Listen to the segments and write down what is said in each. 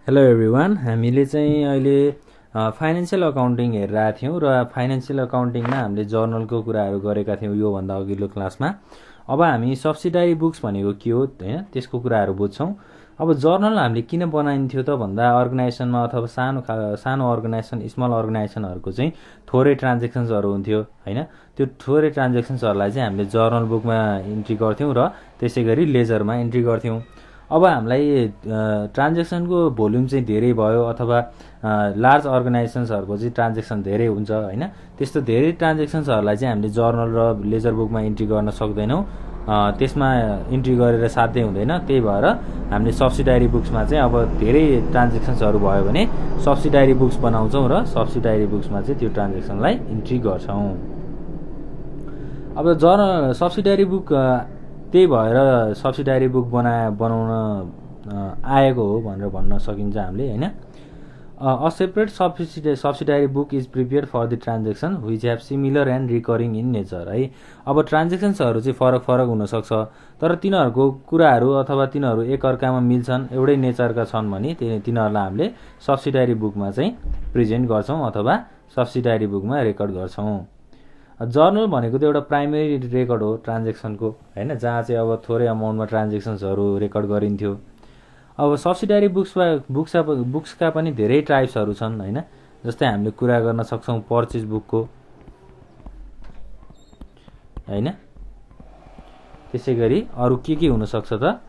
Hello everyone, हामीले चाहिँ अहिले फाइनेन्सियल अकाउन्टिङ हेरिरहेको थियौँ र फाइनेन्सियल अकाउन्टिङमा हामीले जर्नलको कुराहरू गरेका थियौँ योभन्दा अघिल्लो क्लासमा। अब हामी सब्सिडारी बुक्स भनेको के हो होइन त्यसको कुराहरू बुझ्छौँ। अब जर्नल हामीले किन बनाइन्थ्यो त भन्दा अर्गनाइजेसनमा अथवा सानो अर्गनाइजेसन स्मल अर्गनाइजेसनहरूको चाहिँ थोरै ट्रान्जेक्सन्सहरू हुन्थ्यो होइन। त्यो थोरै ट्रान्जेक्सन्सहरूलाई चाहिँ हामीले जर्नल बुकमा इन्ट्री गर्थ्यौँ र त्यसै गरी लेजरमा इन्ट्री गर्थ्यौँ। अब हामीलाई ट्रान्जेक्सनको भोल्युम चाहिँ धेरै भयो अथवा लार्ज अर्गनाइजेसन्सहरूको चाहिँ ट्रान्जेक्सन धेरै हुन्छ होइन। त्यस्तो धेरै ट्रान्जेक्सन्सहरूलाई चाहिँ हामीले जर्नल र लेजर बुकमा इन्ट्री गर्न सक्दैनौँ। त्यसमा इन्ट्री गरेर साध्यै हुँदैन। त्यही भएर हामीले सब्सिडारी बुक्समा चाहिँ अब धेरै ट्रान्जेक्सन्सहरू भयो भने सब्सिडारी बुक्स बनाउँछौँ र सब्सिडारी बुक्समा चाहिँ त्यो ट्रान्जेक्सनलाई इन्ट्री गर्छौँ। अब सब्सिडारी बुक त्यही भएर सब्सिडारी बुक बनाउन आएको हो भनेर भन्न सकिन्छ हामीले होइन। A separate subsidiary book is prepare for the transaction which have similar and recurring in nature है। अब ट्रान्जेक्सन्सहरू चाहिँ फरक फरक हुनसक्छ तर तिनीहरूको कुराहरू अथवा तिनीहरू एकअर्कामा मिल्छन्, एउटै नेचरका छन् भने तिनीहरूलाई हामीले सब्सिडारी बुकमा चाहिँ प्रेजेन्ट गर्छौँ अथवा सब्सिडारी बुकमा रेकर्ड गर्छौँ। जर्नल भनेको त एउटा प्राइमेरी रेकर्ड हो ट्रान्जेक्सनको होइन, जहाँ चाहिँ अब थोरै अमाउन्टमा ट्रान्जेक्सन्सहरू रेकर्ड गरिन्थ्यो। अब सब्सिडारी बुक्सका पनि धेरै टाइप्सहरू छन् होइन। जस्तै हामीले कुरा गर्न सक्छौँ पर्चेज बुकको होइन। त्यसै गरी अरू के हुनसक्छ त,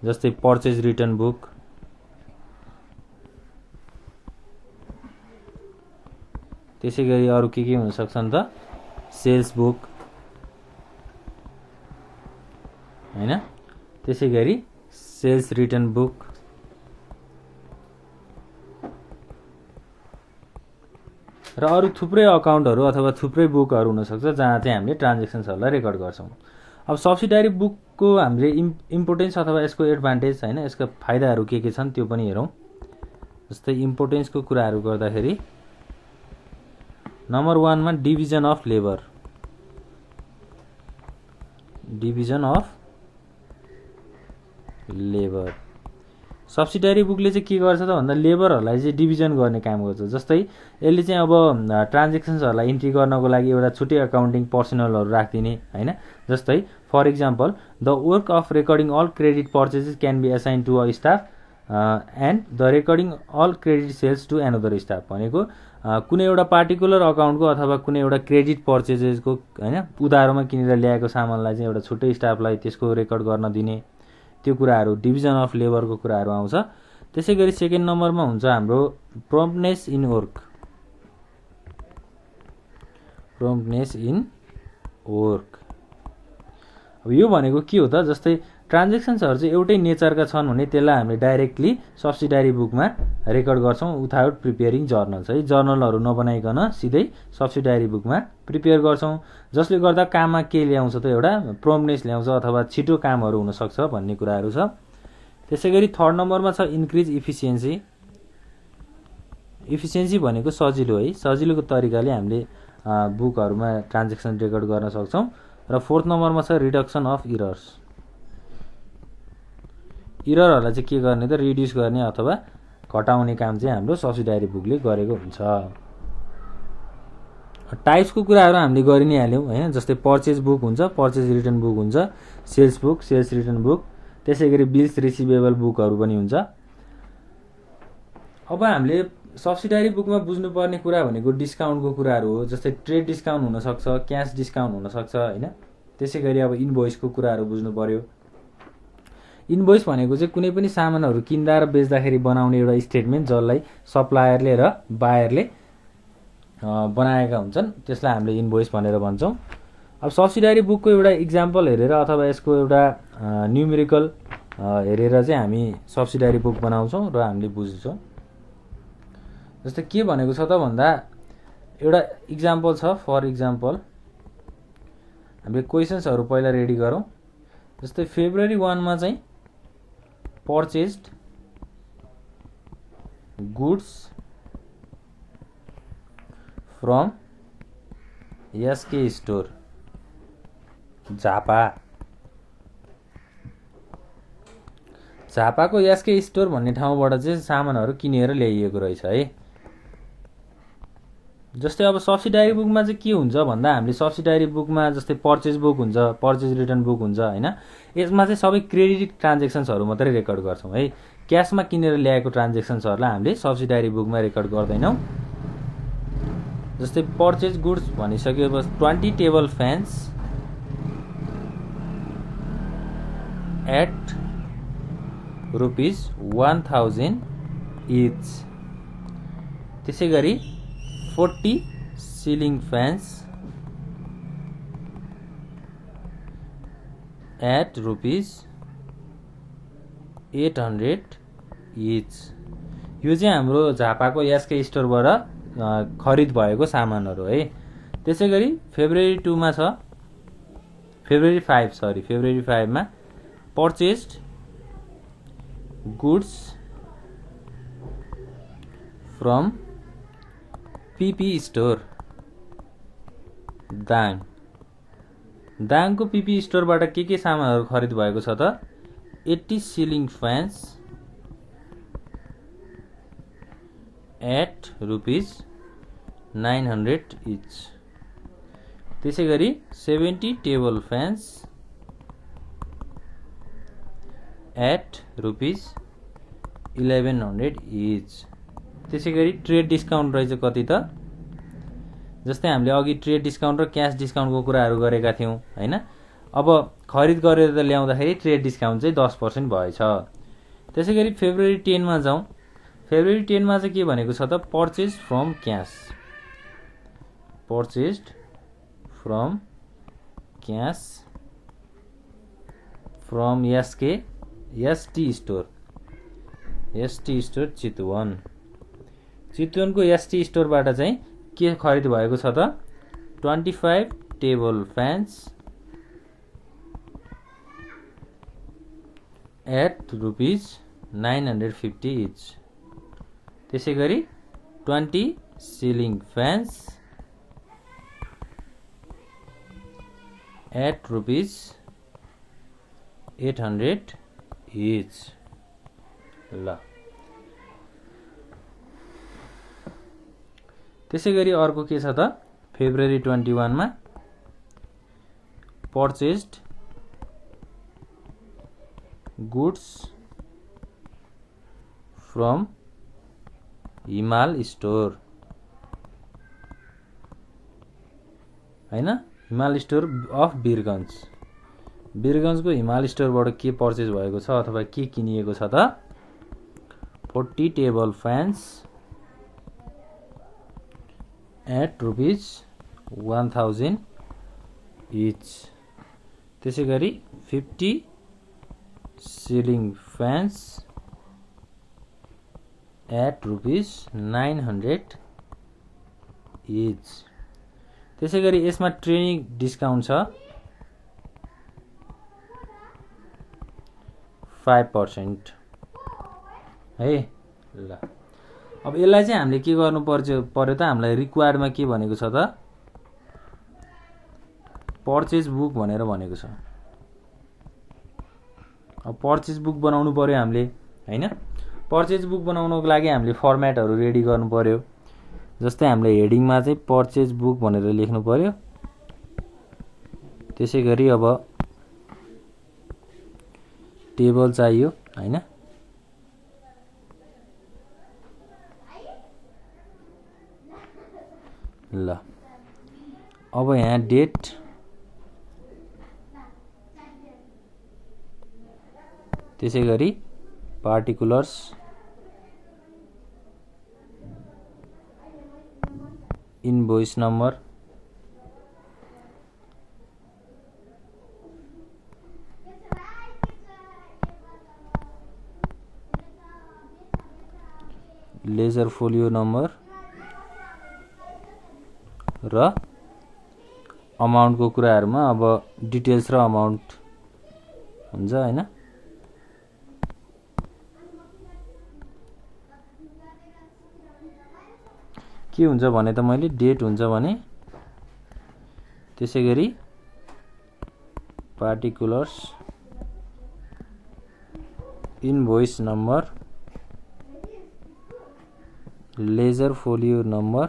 जस्तै पर्चेज रिटर्न बुक, त्यसै गरी अरू के हुनसक्छन् त, सेल्स बुक होइन। त्यसै गरी सेल्स रिटर्न बुक र अरू थुप्रै अकाउन्टहरू अथवा थुप्रै बुकहरू हुनसक्छ जहाँ चाहिँ हामीले ट्रान्जेक्सन्सहरूलाई रेकर्ड गर्छौँ। अब सब्सिडारी बुकको हामीले इम्पोर्टेन्स अथवा यसको एडभान्टेज होइन, यसका फाइदाहरू के छन् त्यो पनि हेरौँ। जस्तै इम्पोर्टेन्सको कुराहरू गर्दाखेरि नम्बर 1 मा डिभिजन अफ लेबर। सब्सिडारी बुकले चाहिँ के गर्छ त भन्दा लेबरहरूलाई चाहिँ डिभिजन गर्ने काम गर्छ। जस्तै यसले चाहिँ अब ट्रान्जेक्सन्सहरूलाई इन्ट्री गर्नको लागि एउटा छुट्टै अकाउन्टिङ पर्सनलहरू राखिदिने होइन। जस्तै for example the work of recording all credit purchases can be assign to a staff and the recording all credit sales to another staff भनेको कुनै एउटा पार्टिकुलर अकाउन्टको अथवा कुनै एउटा क्रेडिट पर्चेजेसको होइन उधारोमा किनेर ल्याएको सामानलाई चाहिँ एउटा छुट्टै स्टाफलाई त्यसको रेकर्ड गर्न दिने, त्यो कुराहरू डिभिजन अफ लेबरको कुराहरू आउँछ। त्यसै गरी सेकेन्ड नम्बरमा हुन्छ हाम्रो प्रम्प्टनेस इन वर्क। अब यो भनेको के हो त, जस्तै ट्रान्जेक्सन्सहरू चाहिँ एउटै नेचरका छन् भने त्यसलाई हामीले डाइरेक्टली सब्सिडारी बुकमा रेकर्ड गर्छौँ विथआउट प्रिपेयरिङ जर्नल्स है। जर्नलहरू नबनाइकन सिधै सब्सिडारी बुकमा प्रिपेयर गर्छौँ, जसले गर्दा काममा के ल्याउँछ त, एउटा प्रम्प्टनेस ल्याउँछ अथवा छिटो कामहरू हुनसक्छ भन्ने कुराहरू छ। त्यसै गरी थर्ड नम्बरमा छ इन्क्रिज इफिसियन्सी। इफिसियन्सी भनेको सजिलो है, सजिलोको तरिकाले हामीले बुकहरूमा ट्रान्जेक्सन रेकर्ड गर्न सक्छौँ। र फोर्थ नम्बरमा छ रिडक्सन अफ इररहरूलाई चाहिँ के गर्ने त, रिड्युस गर्ने अथवा घटाउने काम चाहिँ हाम्रो सब्सिडारी बुकले गरेको हुन्छ। टाइप्सको कुराहरू हामीले गरि नै हाल्यौँ होइन। जस्तै पर्चेज बुक हुन्छ, पर्चेज रिटर्न बुक हुन्छ, sales book, sales return book, त्यसै गरी बिल्स रिसिभेबल बुकहरू पनि हुन्छ। अब हामीले सब्सिडारी बुकमा बुझ्नुपर्ने कुरा भनेको डिस्काउन्टको कुराहरू हो। जस्तै ट्रेड डिस्काउन्ट हुनसक्छ, क्यास डिस्काउन्ट हुनसक्छ होइन। त्यसै गरी अब इन्भोइसको कुराहरू बुझ्नु पर्यो। इन्भोइस भनेको चाहिँ कुनै पनि सामानहरू किन्दा र बेच्दाखेरि बनाउने एउटा स्टेटमेन्ट जसलाई सप्लायरले र बायरले बनाएका हुन्छन्, त्यसलाई हामीले इन्भोइस भनेर भन्छौँ। अब सब्सिडारी बुकको एउटा इक्जाम्पल हेरेर अथवा यसको एउटा न्युमेरिकल हेरेर चाहिँ हामी सब्सिडारी बुक बनाउँछौँ र हामीले बुझ्छौँ। जस्तै के भनेको छ त भन्दा एउटा इक्जाम्पल छ। फर इक्जाम्पल हामीले क्वेसन्सहरू पहिला रेडी गरौँ। जस्तै फेब्रुअरी 1 मा चाहिँ purchased goods from SK store Jhapa. झापाको एसके स्टोर भन्ने ठाउँबाट चाहिँ सामानहरू किनेर ल्याइएको रहेछ है। जस्तै अब सब्सिडारी बुकमा चाहिँ के हुन्छ भन्दा हामीले सब्सिडारी बुकमा जस्तै पर्चेज बुक हुन्छ, पर्चेज रिटर्न बुक हुन्छ हैन। यसमा चाहिँ सबै क्रेडिट ट्रान्ज्याक्सन्सहरू मात्रै रेकर्ड गर्छौँ है। क्यासमा किनेर ल्याएको ट्रान्ज्याक्सन्सहरूलाई हामीले सब्सिडारी बुकमा रेकर्ड गर्दैनौँ। जस्तै पर्चेज गुड्स भनिसकेपछि 20 टेबल फ्यान्स एट ₹1000 इच। त्यसै गरी 40 सिलिङ फ्यान्स एट ₹800 इच। यो चाहिँ हाम्रो झापाको एसके स्टोरबाट खरिद भएको सामानहरू है। त्यसै गरी फेब्रुअरी 2 मा छ, फेब्रुअरी 5 मा purchased goods from PP store दाङको पीपी स्टोरबाट के सामानहरू खरिद भएको छ त 80 सिलिङ फ्यान्स एट ₹900 इच। त्यसै गरी 70 टेबल फ्यान्स एट ₹1100 इच। त्यसै गरी ट्रेड डिस्काउन्ट रहेछ कति त, जस्तै हामीले अघि ट्रेड डिस्काउन्ट र क्यास डिस्काउन्टको कुराहरू गरेका थियौँ हैन। अब खरिद गरेर त ल्याउँदाखेरि ट्रेड डिस्काउन्ट चाहिँ 10% भएछ। त्यसै गरी फेब्रुअरी 10 मा जाउँ। फेब्रुअरी 10 मा चाहिँ के भनेको छ त purchase from cash, purchased from cash from ST store चितवनको एसटी स्टोरबाट चाहिँ के खरिद भएको छ त 25 टेबल फ्यान्स एट ₹950 इच। त्यसै गरी 20 सिलिङ फ्यान्स एट ₹800 इच। ल त्यसै गरी अर्को के छ त फेब्रुअरी 21 मा पर्चेस्ड गुड्स फ्रम हिमाल स्टोर हैन, हिमाल स्टोर अफ वीरगञ्जको हिमाल स्टोरबाट के पर्चेज भएको छ अथवा के किनिएको छ त 40 टेबल फ्यान्स एट ₹1000 इच। त्यसै गरी 50 सिलिङ फ्यान्स एट ₹900 इच। त्यसै गरी यसमा ट्रेनिङ डिस्काउन्ट छ 5% है। ल अब यसलाई चाहिँ हामीले के गर्नु पर्यो त, हामीलाई रिक्वायर्डमा के भनेको छ त पर्चेज बुक भनेर भनेको छ। अब पर्चेज बुक बनाउनु पर्यो हामीले हैन। पर्चेज बुक बनाउनको लागि हामीले फर्मेटहरू रेडी गर्नु पर्यो। जस्तै हामीले हेडिङमा चाहिँ पर्चेज बुक भनेर लेख्नु पर्यो। त्यसै गरी अब टेबल चाहियो हैन। ल अब यहाँ डेट, त्यसै गरी particulars, invoice number, ledger folio number र अमाउन्टको कुराहरुमा अब डिटेल्स र अमाउन्ट हुन्छ हैन। के हुन्छ भने त मैले डेट हुन्छ भने, त्यसै गरी particulars invoice number, ledger folio number,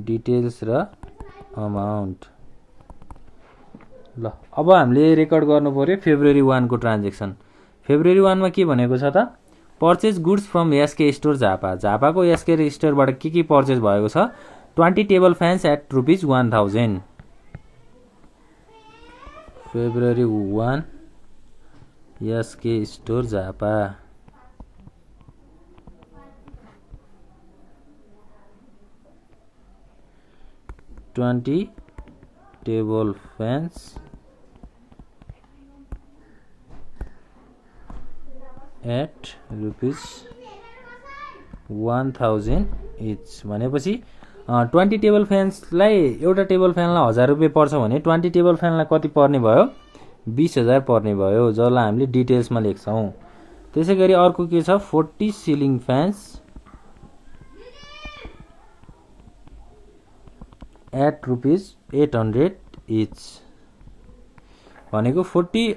details र अमाउन्ट। ल अब हामीले रेकर्ड गर्नु पर्यो फेब्रुअरी 1 को ट्रान्जेक्सन। फेब्रुअरी 1 मा के भनेको छ त, purchase goods from SK store Jhapa. झापाको एसके स्टोरबाट के पर्चेज भएको छ, 20 table fans at ₹1000। February 1 SK store Jhapa. Twenty table fans at ₹1000 each भनेपछि 20 टेबल फ्यान्सलाई एउटा टेबल फ्यानलाई 1000 रुपियाँ पर्छ भने 20 टेबल फ्यानलाई कति पर्ने भयो, 20,000 पर्ने भयो, जसलाई हामीले डिटेल्समा लेख्छौँ। त्यसै गरी अर्को के छ, 40 सिलिङ फ्यान्स एट ₹800 इच भनेको 40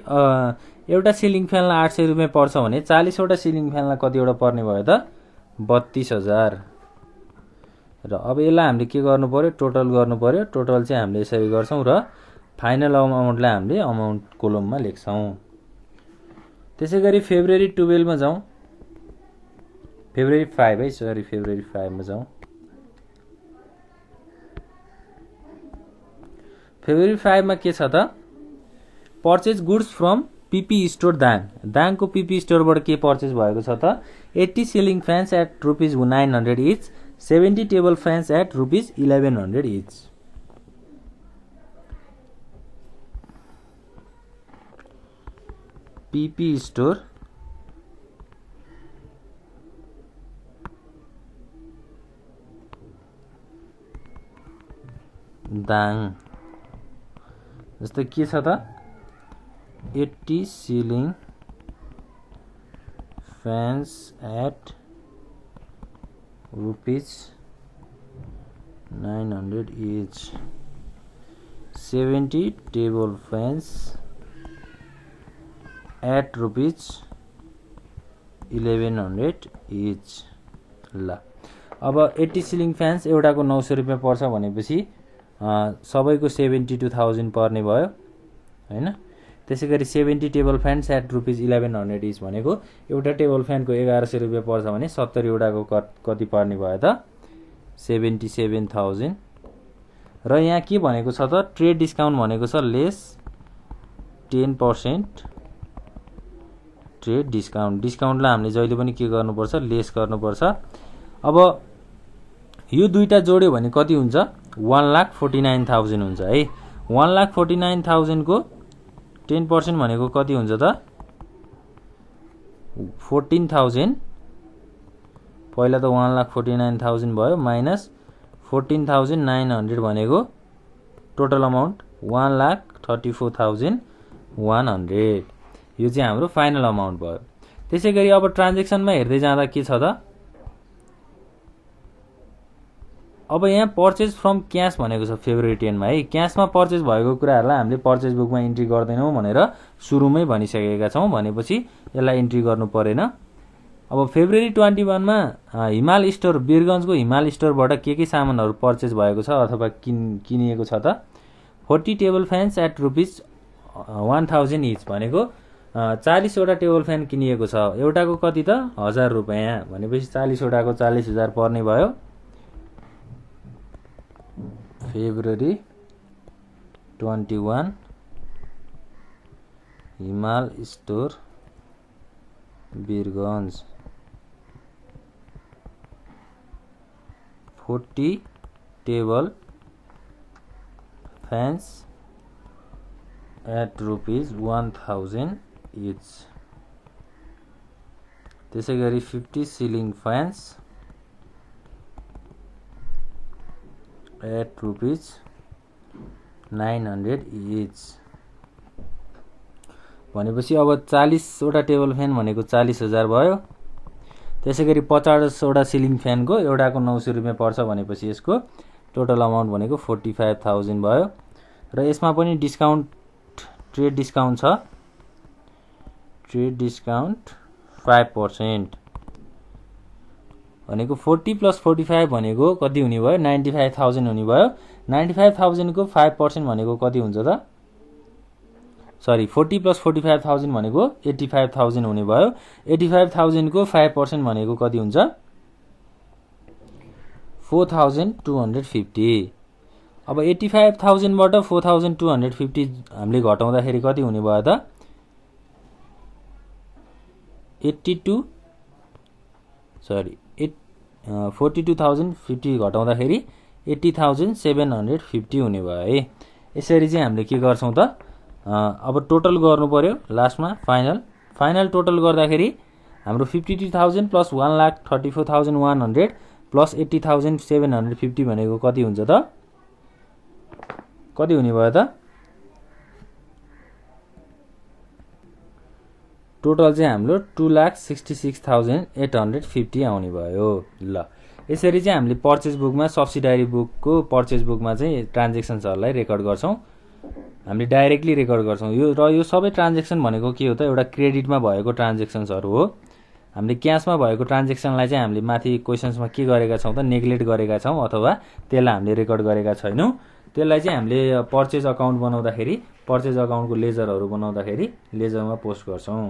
एउटा सिलिङ फ्यानलाई 800 रुपियाँ पर्छ भने 40 वटा सिलिङ फ्यानलाई कतिवटा पर्ने भयो त, 32,000। र अब यसलाई हामीले के गर्नु पर्यो, टोटल गर्नु पर्यो। टोटल चाहिँ हामीले यसरी गर्छौँ र फाइनल अमाउन्टलाई हामीले अमाउन्ट कोलममा लेख्छौँ। त्यसै गरी फेब्रुअरी 12 मा जाउँ, फेब्रुअरी 5 है, सरी फेब्रुअरी 5 मा जाउँ। फेब्रुअरी 5 मा के छ त, purchase goods from PP store Dang. दाङको पीपी स्टोरबाट के पर्चेज भएको छ त, 80 ceiling fans at ₹900 each, 70 table fans at ₹1100 each. PP store Dang जस्तै के छ त, 80 ceiling fans at ₹900 each, 70 table fans at ₹1100 each. ल अब 80 सिलिङ फ्यान्स एउटाको 900 रुपियाँ पर्छ भनेपछि सबैको 72,000 पर्ने भयो हैन। त्यसै गरी 70 टेबल फ्यान्स एट ₹1100 इच भनेको एउटा टेबल फ्यानको 1100 रुपियाँ पर्छ भने 70 वटाको कति पर्ने भयो त, 77,000। र यहाँ के भनेको छ त, ट्रेड डिस्काउन्ट भनेको छ लेस 10% ट्रेड डिस्काउन्ट। डिस्काउन्टलाई हामीले जहिले पनि के गर्नुपर्छ, लेस गर्नुपर्छ। अब यो दुईटा जोड्यो भने कति हुन्छ, 1,49,000 हुन्छ है। 1,49,000 को 10% भनेको कति हुन्छ त, 14,000। पहिला त 1,49,000 भयो माइनस 14,900 भनेको टोटल अमाउन्ट 1,34,100। यो चाहिँ हाम्रो फाइनल अमाउन्ट भयो। त्यसै गरी अब ट्रान्जेक्सनमा हेर्दै जाँदा के छ त, अब यहाँ पर्चेज फ्रम क्यास भनेको छ फेब्रुअरी 10 मा है। क्यासमा पर्चेज भएको कुराहरूलाई हामीले पर्चेज बुकमा इन्ट्री गर्दैनौँ भनेर सुरुमै भनिसकेका छौँ, भनेपछि यसलाई इन्ट्री गर्नु परेन। अब फेब्रुअरी 21 मा हिमाल स्टोर, वीरगञ्जको हिमाल स्टोरबाट के सामानहरू पर्चेज भएको छ अथवा किनिएको छ त, 40 टेबल फ्यान्स एट ₹1000 इच भनेको 40 वटा टेबल फ्यान किनिएको छ, एउटाको कति त 1000 रुपियाँ भनेपछि 40 वटाको 40,000 पर्ने भयो। February 21 Himal store Birgunj 40 table fans at ₹1000 each. त्यसै गरी 50 सिलिङ फ्यान्स एट ₹900 इच भनेपछि अब 40 वटा टेबल फ्यान भनेको 40,000 भयो। त्यसै गरी 50 वटा सिलिङ फ्यानको एउटाको 900 रुपियाँ पर्छ भनेपछि यसको टोटल अमाउन्ट भनेको 45,000 भयो। र यसमा पनि डिस्काउन्ट, ट्रेड डिस्काउन्ट छ ट्रेड डिस्काउन्ट 5% भनेको 40 + 45 भनेको कति हुने भयो 95,000 हुने भयो 95,000 को 5% भनेको कति हुन्छ त सरी 40 + 45,000 भनेको 85,000 हुने भयो 85,000 को 5% भनेको कति हुन्छ 4,250 अब 85,000 बाट 4,250 हामीले घटाउँदाखेरि कति हुने भयो त 42,050 घटाउँदाखेरि 80,750 हुने भयो है यसरी चाहिँ हामीले के गर्छौं त अब टोटल गर्नु पर्यो लास्टमा फाइनल टोटल गर्दाखेरि हाम्रो 52,000 + 1,34,100 + 80,750 भनेको कति हुन्छ त कति हुने भयो त टोटल चाहिँ हाम्रो 2,66,850 आउने भयो ल यसरी चाहिँ हामीले पर्चेज बुकमा सब्सिडारी बुकको पर्चेज बुकमा चाहिँ ट्रान्ज्याक्सन्सहरुलाई रेकर्ड गर्छौं हामीले डाइरेक्टली रेकर्ड गर्छौं यो सबै ट्रान्ज्याक्सन भनेको के हो त एउटा क्रेडिटमा भएको ट्रान्ज्याक्सन्सहरु हो हामीले क्याशमा भएको ट्रान्ज्याक्सनलाई चाहिँ हामीले माथि क्वेशन्समा के गरेका छौं त नेग्लेक्ट गरेका छौं अथवा त्यसलाई हामीले रेकर्ड गरेका छैनौं त्यसलाई चाहिँ हामीले पर्चेज अकाउन्ट बनाउँदाखेरि पर्चेज अकाउन्टको लेजरहरु बनाउँदाखेरि लेजरमा पोस्ट गर्छौं